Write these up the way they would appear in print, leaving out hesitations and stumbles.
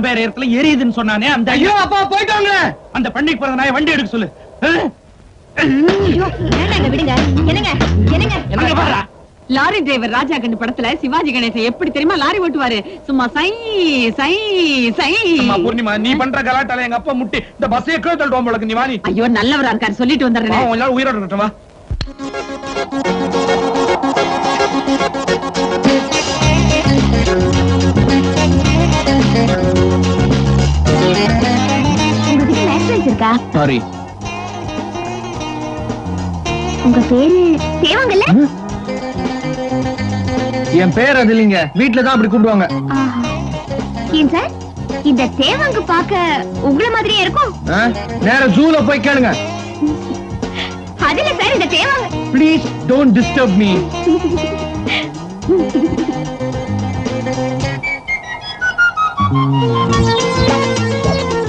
அப்பன் பேர் இடத்துல எரியுதுன்னு சொன்னானே அந்த ஐயோ அப்பா போயிட்டாங்க. அந்த பண்ணைக்கு பிறந்த நாயை வண்டி எடுக்க சொல்லு. விடுங்க. என்னங்க என்னங்க என்ன பாரு, லாரி டிரைவர் ராஜா கண்ணு படத்துல சிவாஜி கணேசன் எப்படி தெரியுமா லாரி ஓட்டுவாரு? சும்மா சை சை சை. பூர்ணிமா நீ பண்ற கலாட்டால எங்க அப்பா முட்டி இந்த பஸ்ஸே கீழ தள்ளுவோம் உங்களுக்கு. நீ வாணி. ஐயோ நல்லவரா இருக்காரு, சொல்லிட்டு வந்துடுறேன். எல்லாரும் உயிரோட இருக்கட்டும். வா. சாரி. உங்க பேரு தேவாங்கல்ல? என் பேர் அது இல்லைங்க, வீட்டுல தான் அப்படி கூப்பிடுவாங்க. ஏன் சார் இந்த தேவாங்க பாக்க உங்கள மாதிரியே இருக்கும்? நேரா ஜூல போய் கேளுங்க. அதுல சார் இந்த Devanga. Please don't disturb me.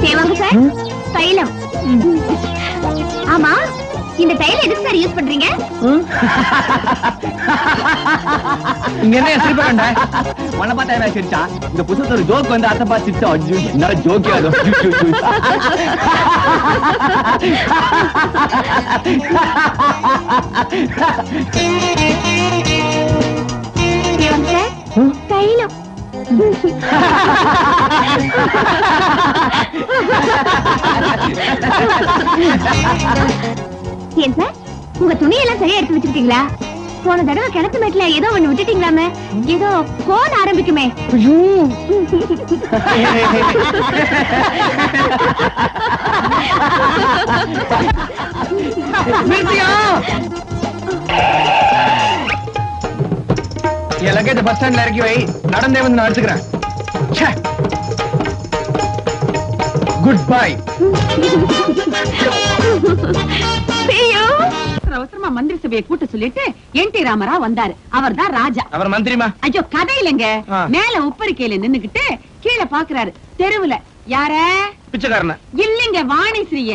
Devanga sir தைலம். ஆமா இந்த தைலம் எதுக்கு சார் யூஸ் பண்றீங்க? இங்க என்ன சிரிப்பா கண்ட? மன பார்த்தா என்ன சிரிச்சா? இந்த புதுசா ஒரு ஜோக் வந்து அத்தை பார்த்து சிரிச்சா. ஐயோ என்ன ஜோக்கே அது. தேவாங்க சார் தைலம். ஏன் சார் உங்க துணியெல்லாம் சரியா எடுத்து வச்சிருக்கீங்களா? போன தடவை கிணத்து மேட்ல ஏதோ ஒண்ணு விட்டுட்டீங்களாமே, ஏதோ கோன் ஆரம்பிக்குமே. என் லக்கேஜ் பஸ் ஸ்டாண்ட்ல இறக்கி வை, நடந்தே வந்து நான் எடுத்துக்கிறேன். Good bye. அவசரமா மந்திரி சபையை கூட்ட சொல்லிட்டு என் டி ராமரா வந்தாரு. அவர் தான் ராஜா. அவர் மந்திரிமா? ஐயோ கதை இல்லைங்க. மேல உப்பரிக்கையில நின்னுகிட்டு கீழே பாக்குறாரு. தெருவுல யார? பிச்சைக்காரன. இல்லைங்க வாணிஸ்ரீய.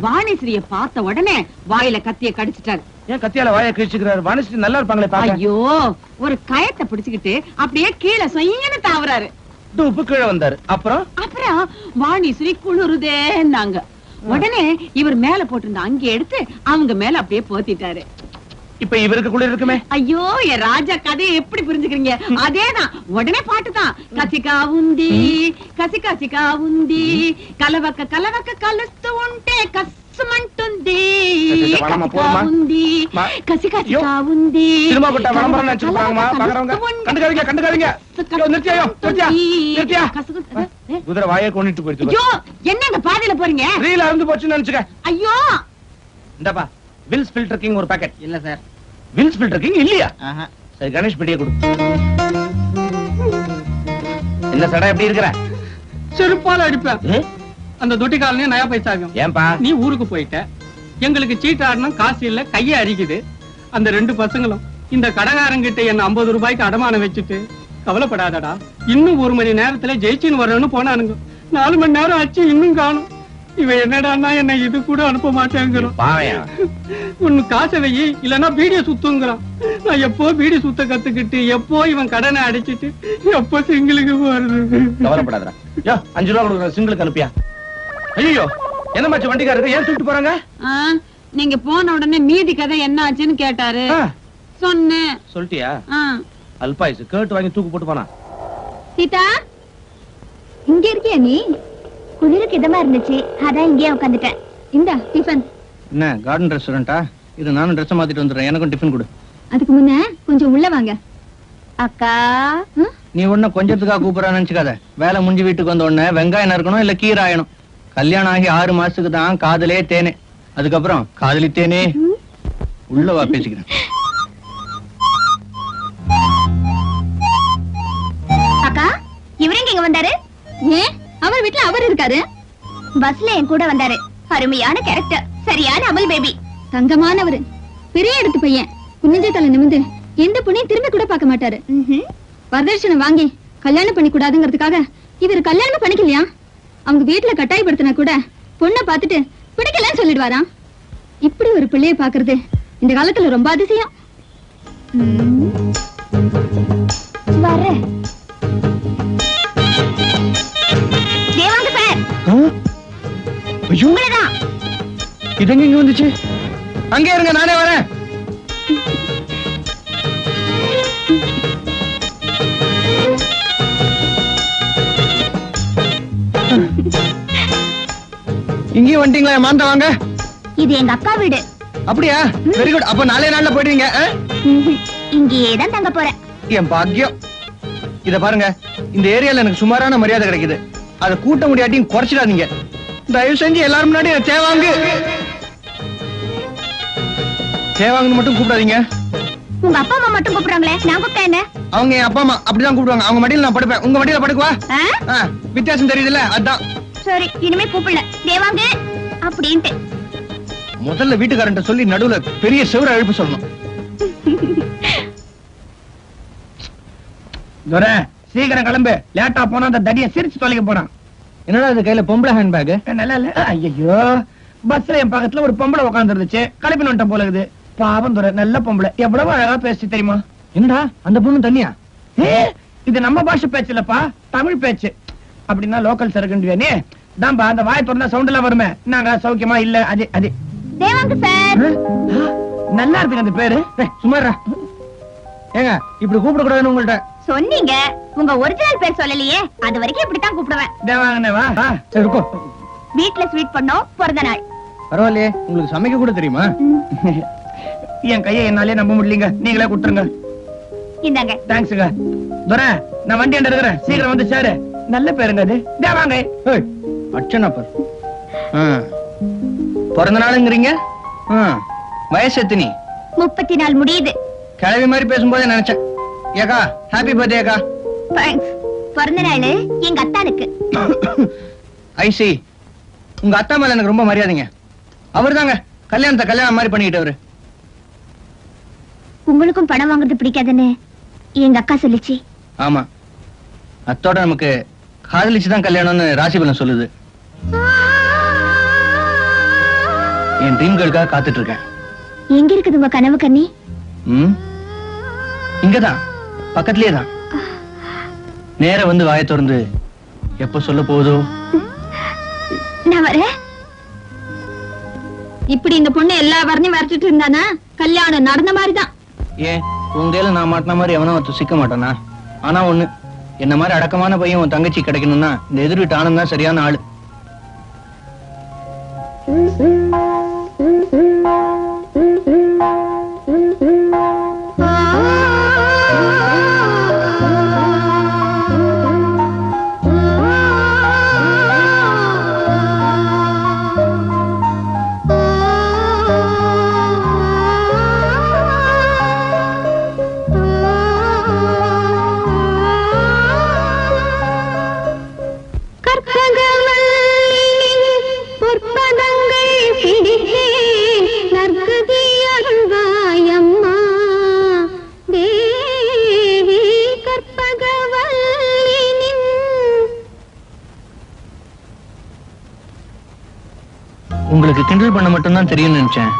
வாணிஸ்ரீய பார்த்த உடனே வாயில கத்திய கடிச்சிட்டாரு. ஏன் கத்தியால வாயை கிழிச்சுக்கிறாரு? வாணிஸ்ரீ நல்லா இருப்பாங்களே பாக்க. ஐயோ ஒரு கயத்தை பிடிச்சுக்கிட்டு அப்படியே கீழே சொய்யன்னு தாவறாரு. உப்பு கீழே வந்தாரு. அப்புறம் வாணிஸ்ரீ குளிருதேன்னாங்க. உடனே இவர் மேல போட்டிருந்த அங்கே எடுத்து அவங்க மேல அப்படியே போத்திட்டாரு. இப்ப இவருக்கு குளிர் இருக்குமே. ஐயோ என் ராஜா கதையை எப்படி புரிஞ்சுக்கிறீங்க? அதேதான். உடனே பாட்டுதான். கசிகா உந்தி కసి కసిగా ఉంది కలవక కలవక కలుస్తూ ఉంటే కస్సుమంటుంది ఉంది కసి కసిగా ఉంది సినిమా కొట్ట వరంబరం నచ్చుకున్నామా పాకறவங்க கண்டுக்காதீங்க நிறுத்தியா குதிரை வாயே கொன்னிட்டு போயிடுச்சு. ஐயோ என்னங்க பாதியில போறீங்க? ரீல் அறுந்து போச்சுன்னு நினைச்சுக்க. ஐயோ இந்தப்பா வில்ஸ் ஃபில்டர் கிங் ஒரு பாக்கெட். இல்ல சார் வில்ஸ் ஃபில்டர் கிங் இல்லையா? சரி கணேஷ் பெட்டியை கொடு. என்ன சடை எப்படி இருக்கற? செருப்பால அடிப்பேன். அந்த தொட்டி காலனே நயா பைசா ஆகும். ஏன்பா நீ ஊருக்கு போயிட்ட, எங்களுக்கு சீட் ஆடணும் காசு இல்ல, கையை அரிக்குது. அந்த ரெண்டு பசங்களும் இந்த கடகாரங்கிட்ட என்ன 50 ரூபாய்க்கு அடமானம் வச்சுட்டு கவலைப்படாதடா, இன்னும் 1 மணி நேரத்துல ஜெயிச்சின்னு வரணும்னு போனானுங்க. 4 மணி நேரம் ஆச்சு இன்னும் காணும். இவன் என்னடான்னா என்ன இது கூட அனுப்ப மாட்டேங்கிறான். ஒன்னு காசை வை இல்லன்னா பீடிய சுத்துங்கிறான். நான் எப்போ பீடி சுத்த கத்துக்கிட்டு எப்போ இவன் கடனை அடிச்சிட்டு எப்போ சிங்கிளுக்கு போறது. கவலைப்படாதடா. 5 ரூபா கொடுக்குற சிங்கிளுக்கு அனுப்பியா? ஐயோ என்ன மாச்சு வண்டிக்காரருக்கு ஏன் தூக்கிட்டு போறாங்க? நீங்க போன உடனே மீதி கதை என்ன ஆச்சுன்னு கேட்டாரு. சொன்னேன். சொல்லிட்டியா? அல்பாயுசு கேட்டு வாங்கி தூக்கு போட்டு போனா. சீதா இங்க இருக்கியா? நீ குளிருக்கு இதமா இருந்துச்சு, அதான் இங்கேயே உட்காந்துட்டேன். இந்த டிஃபன். என்ன கார்டன் ரெஸ்டாரண்டா இது? நானும் ட்ரெஸ் மாத்திட்டு வந்துடுறேன், எனக்கும் டிஃபன் கொடு. அதுக்கு முன்ன கொஞ்சம் உள்ள வாங்க. அக்கா நீ ஒன்னும் கொஞ்சத்துக்காக கூப்பிடறான்னு நினைச்சுக்காத. வேலை முடிஞ்சு வீட்டுக்கு வந்த உடனே வெங்காயம் இருக்கணும் இல்ல கீரை ஆயணும். கல்யாணம் ஆகி 6 மாசத்துக்கு தான் காதலே தேனே, அதுக்கப்புறம் காதலி தேனே. உள்ளவா பேசிக்கிறேன். அக்கா இவரெங்க இங்க வந்தாரு? ஏன் அவர் வீட்டுல அவர் இருக்காரு. பஸ்ல என் கூட வந்தாரு. அருமையான கேரக்டர், சரியான அமல் பேபி. தங்கமானவரு, பெரிய இடத்து பையன். குனிஞ்ச தலை நிமிந்து எந்த பொண்ணையும் திரும்பி கூட பார்க்க மாட்டாரு. வரதட்சணை வாங்கி கல்யாணம் பண்ணி கூடாதுங்கிறதுக்காக இவர் கல்யாணம் பண்ணிக்கலையா? அவங்க வீட்டுல கட்டாயப்படுத்தினா கூட பொண்ணை பார்த்துட்டு பிடிக்கலன்னு சொல்லிடுவாராம். இப்படி ஒரு பிள்ளைய பாக்குறது இந்த காலத்துல ரொம்ப அதிசயம். வர உங்களதான். இது எங்க இங்க வந்துச்சு? அங்கே இருங்க, நானே வரேன். இங்கேயும் வந்துட்டீங்களா? மாந்த வாங்க. இது எங்க அக்கா வீடு. அப்படியா? Very good. அப்ப நாளே நாள்ல போயிடுவீங்க. இங்கேயே தான் தங்க போறேன். என் பாக்கியம். இத பாருங்க, இந்த ஏரியால எனக்கு சுமாரான மரியாதை கிடைக்குது. அதை கூட்ட முடியாட்டியும் குறைச்சிடாதீங்க. தயவு செஞ்சு எல்லாரும் முன்னாடி தேவாங்கு தேவாங்கன்னு மட்டும் கூப்பிடாதீங்க. உங்க அப்பா அம்மா மட்டும் கூப்பிடுறாங்களே, நான் கூப்பிட்டேன் என்ன? அவங்க என் அப்பா அம்மா அப்படிதான் கூப்பிடுவாங்க. அவங்க மடியில நான் படுப்பேன். உங்க மடியில படுக்குவா? வித்தியாசம் தெரியுதுல்ல? அதான். சரி, இனிமே கூப்பிடல. தேவாங்க அப்படின்ட்டு. முதல்ல வீட்டுக்காரன்ட்ட சொல்லி நடுவுல பெரிய செவர அழுப்பு சொல்லணும். துரை, சீக்கிரம் கிளம்பு. லேட்டா போனா அந்த தடியை சிரிச்சு தொலைக்க போறான். என்னடா இது கையில பொம்பளை ஹேண்ட்பேக்? நல்லா இல்ல. ஐயோ, பஸ்ல என் பக்கத்துல ஒரு பொம்பளை உட்கார்ந்து இருந்துச்சு. கிளம்பி வந்துட்ட போல இருக்குது. பாவம் துரை, நல்ல பொம்பளை. எவ்வளவு அழகா பேசி தெரியுமா? என்னடா அந்த பொண்ணு தனியா? இது நம்ம பாஷை பேச்சு இல்லப்பா, தமிழ் பேச்சு. அப்படின்னா லோக்கல் சரக்குண்டியானே தான்பா. அந்த வாயை திறந்தா சவுண்ட் எல்லாம் வருமே. நாங்க சௌக்கியமா இல்ல. அது அது தேவாங்க சார். நல்லா இருக்குங்க அந்த பேரு. சுமாரா ஏங்க இப்படி கூப்பிட கூடாதுன்னு உங்கள்ட்ட சொன்னீங்க. உங்க ஒரிஜினல் பேர் சொல்லலையே, அது வரைக்கும் இப்படித்தான் கூப்பிடுவேன். தேவாங்கண்ணே வா. சரி இருக்கும். வீட்ல ஸ்வீட் பண்ணோம், பிறந்த நாள். பரவாயில்லையே, உங்களுக்கு சமைக்க கூட தெரியுமா? என் கையை என்னாலே நம்ப முடியலங்க. நீங்களே கொடுத்துருங்க. இந்தாங்க. தேங்க்ஸுங்க. துரை, நான் வண்டி எடுக்கிறேன். சீக்கிரம் வந்து சேரு. நல்ல பேருங்க அது. தேவாங்க. அச்சனா பார். பிறந்த நாளுங்கிறீங்க? வயசு எத்தனை? 34 முடியுது. கிழவி மாதிரி பேசும்போதே நினைச்சேன். ஏகா ஹாப்பி பர்த்டே அக்கா. தேங்க்ஸ். பிறந்த நாள் எங்க அத்தானுக்கு. ஐசி, உங்க அத்தா மேல எனக்கு ரொம்ப மரியாதைங்க. அவர் தாங்க கல்யாணத்தை கல்யாணம் மாதிரி பண்ணிக்கிட்டவரு. உங்களுக்கும் பணம் வாங்குறது பிடிக்காதுன்னு எங்க அக்கா சொல்லிச்சு. ஆமா, அத்தோட நமக்கு காதலிச்சுதான் கல்யாணம்னு ராசிபலன் சொல்லுது. என் ட்ரீம் கேர்ளுக்காக காத்துட்டு இருக்கேன். எங்க இருக்குது உங்க கனவு கண்ணி? இங்கதான், பக்கத்திலே தான். நேர வந்து வாயை திறந்து எப்ப சொல்ல போகுதோ. நான் வரேன். இப்படி இந்த பொண்ணு எல்லா வரணையும் வரைச்சிட்டு இருந்தானா கல்யாணம் நடந்த மாதிரிதான். ஏன் உங்கையில நான் மாட்டின மாதிரி எவனோ ஒருத்தர் சிக்க மாட்டானா? ஆனா ஒண்ணு, என்ன மாதிரி அடக்கமான பையன் உன் தங்கச்சி கிடைக்கணும்னா இந்த எதிர் வீட்டு ஆனந்த் தான் சரியான ஆளு. உங்களுக்கு கிண்டல் பண்ண மட்டும்தான் தெரியும்னு நினைச்சேன்.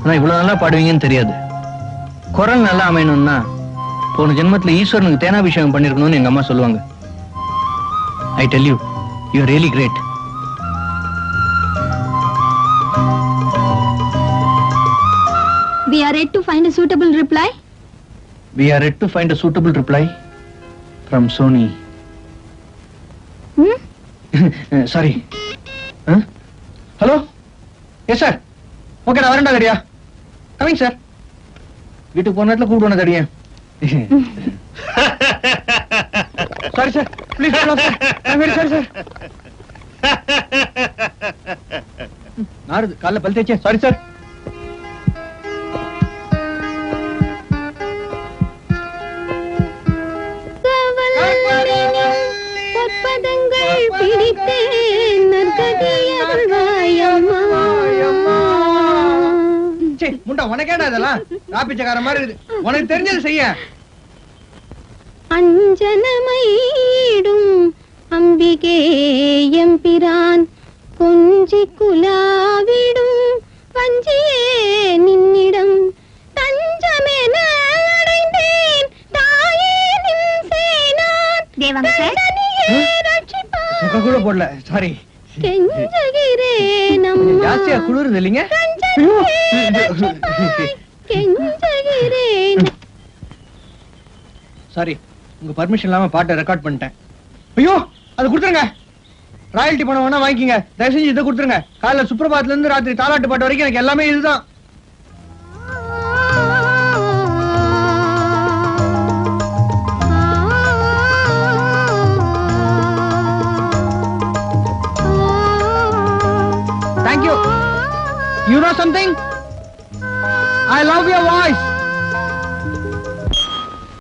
ஆனா இவ்வளவு நல்லா பாடுவீங்கன்னு தெரியாது. குரல் நல்லா அமையணும்னா போன ஜென்மத்துல ஈஸ்வரனுக்கு தேனாபிஷேகம் பண்ணிருக்கணும்னு எங்க அம்மா சொல்லுவாங்க. I tell you, you are really great. We are ready to find a suitable reply. We are ready to find a suitable reply from Sony. Sorry. Hello? Yes sir. Okay, நான் வரேன்டா தடியா. Coming sir. வீட்டுக்கு போன நேரத்துல கூப்பிடுவானே தடியா. Sorry sir. Please follow sir. I'm very sorry sir. நாருது காலைல பல் தேய்ச்சேன். Sorry sir. முண்டா உனக்கேடா இதெல்லாம் ராபிச்சக்கார மாதிரி இருக்கு. உனக்கு தெரிஞ்சது செய்ய. அஞ்சனமையிடும் அம்பிகே எம்பிரான் கொஞ்சி குலாவிடும் வஞ்சியே நின்னிடம் தஞ்சமென அடைந்தேன் தாயே நின் சேனான். தேவாங்க சார் கூட போடல. சாரி கெஞ்சுகிறேன் கொஞ்சம் ஜாஸ்தியா குளிருது இல்லைங்க? கெஞ்சுகிறேன். சாரி, உங்க பர்மிஷன் இல்லாம பாட்டை ரெக்கார்ட் பண்ணிட்டேன். ஐயோ, அது கொடுத்துருங்க. ராயல்டி பணம் வேணா வாங்கிக்கங்க. தயவு செஞ்சு இதை கொடுத்துருங்க. காலைல சுப்ரபாத்ல இருந்து ராத்திரி தாலாட்டு பாட்டு வரைக்கும் எனக்கு எல்லாமே இதுதான். Thank you. You know something? I love your voice.